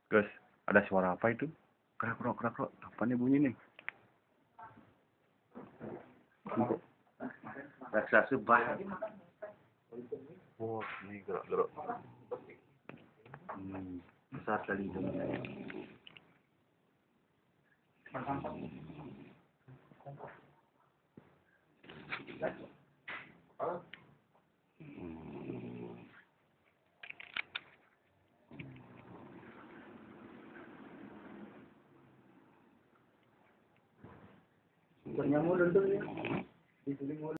Guys, ada suara apa itu? Kerak krok. Apa nih bunyi nih? Raksasa bah. Wah, ini gerak. Besar kali itu. Ternyamuk dulu ya.